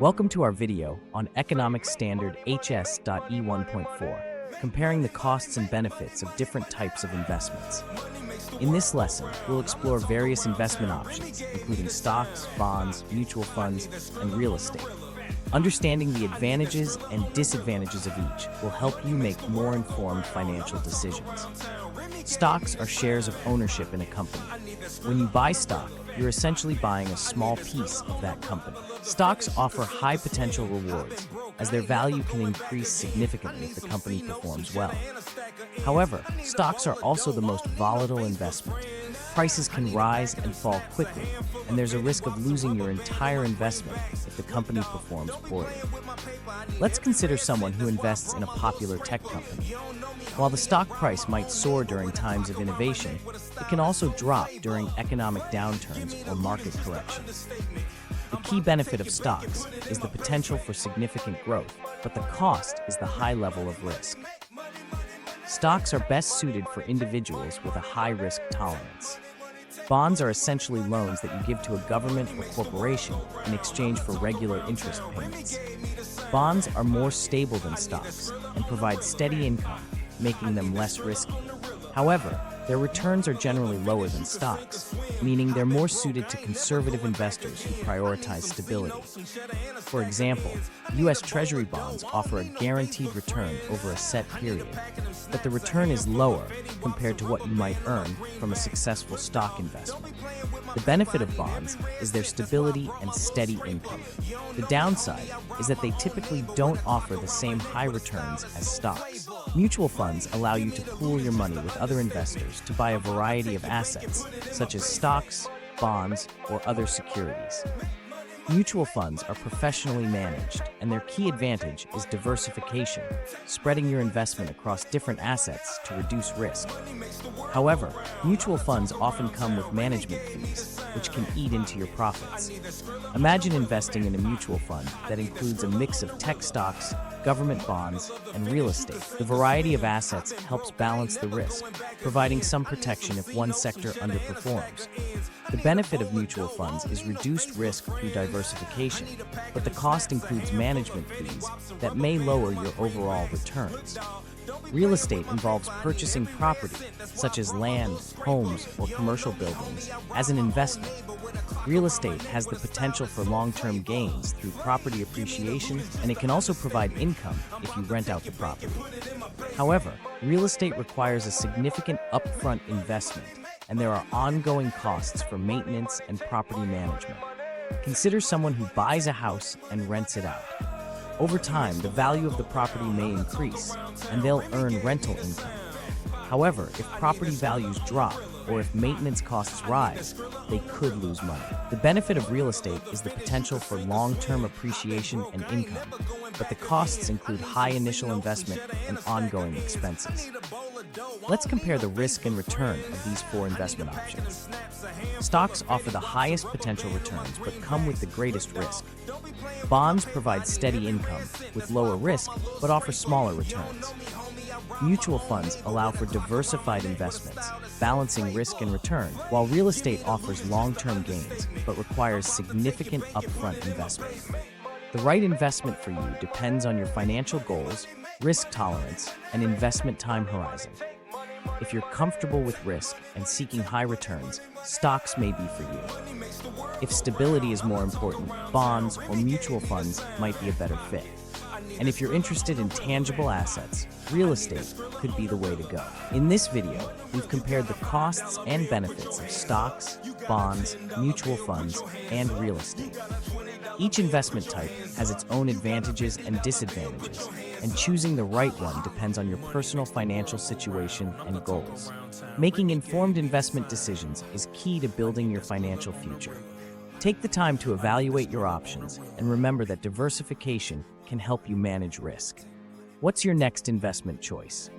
Welcome to our video on Economic Standard HS.E1.4, comparing the costs and benefits of different types of investments. In this lesson, we'll explore various investment options, including stocks, bonds, mutual funds, and real estate. Understanding the advantages and disadvantages of each will help you make more informed financial decisions. Stocks are shares of ownership in a company. When you buy stock, you're essentially buying a small piece of that company. Stocks offer high potential rewards, as their value can increase significantly if the company performs well. However, stocks are also the most volatile investment. Prices can rise and fall quickly, and there's a risk of losing your entire investment if the company performs poorly. Let's consider someone who invests in a popular tech company. While the stock price might soar during times of innovation, it can also drop during economic downturns or market corrections. The key benefit of stocks is the potential for significant growth, but the cost is the high level of risk. Stocks are best suited for individuals with a high risk tolerance. Bonds are essentially loans that you give to a government or corporation in exchange for regular interest payments. Bonds are more stable than stocks and provide steady income, making them less risky. However, their returns are generally lower than stocks, meaning they're more suited to conservative investors who prioritize stability. For example, U.S. Treasury bonds offer a guaranteed return over a set period, but the return is lower compared to what you might earn from a successful stock investment. The benefit of bonds is their stability and steady income. The downside is that they typically don't offer the same high returns as stocks. Mutual funds allow you to pool your money with other investors to buy a variety of assets, such as stocks, bonds, or other securities. Mutual funds are professionally managed, and their key advantage is diversification, spreading your investment across different assets to reduce risk. However, mutual funds often come with management fees, which can eat into your profits. Imagine investing in a mutual fund that includes a mix of tech stocks, government bonds, and real estate. The variety of assets helps balance the risk, providing some protection if one sector underperforms. The benefit of mutual funds is reduced risk through diversification, but the cost includes management fees that may lower your overall returns. Real estate involves purchasing property, such as land, homes, or commercial buildings, as an investment. Real estate has the potential for long-term gains through property appreciation, and it can also provide income if you rent out the property. However, real estate requires a significant upfront investment, and there are ongoing costs for maintenance and property management. Consider someone who buys a house and rents it out. Over time, the value of the property may increase, and they'll earn rental income. However, if property values drop, or if maintenance costs rise, they could lose money. The benefit of real estate is the potential for long-term appreciation and income, but the costs include high initial investment and ongoing expenses. Let's compare the risk and return of these four investment options. Stocks offer the highest potential returns but come with the greatest risk. Bonds provide steady income with lower risk but offer smaller returns. Mutual funds allow for diversified investments, balancing risk and return, while real estate offers long-term gains but requires significant upfront investment. The right investment for you depends on your financial goals, risk tolerance, and investment time horizon. If you're comfortable with risk and seeking high returns, stocks may be for you. If stability is more important, bonds or mutual funds might be a better fit. And if you're interested in tangible assets, real estate could be the way to go. In this video, we've compared the costs and benefits of stocks, bonds, mutual funds, and real estate. Each investment type has its own advantages and disadvantages, and choosing the right one depends on your personal financial situation and goals. Making informed investment decisions is key to building your financial future. Take the time to evaluate your options and remember that diversification can help you manage risk. What's your next investment choice?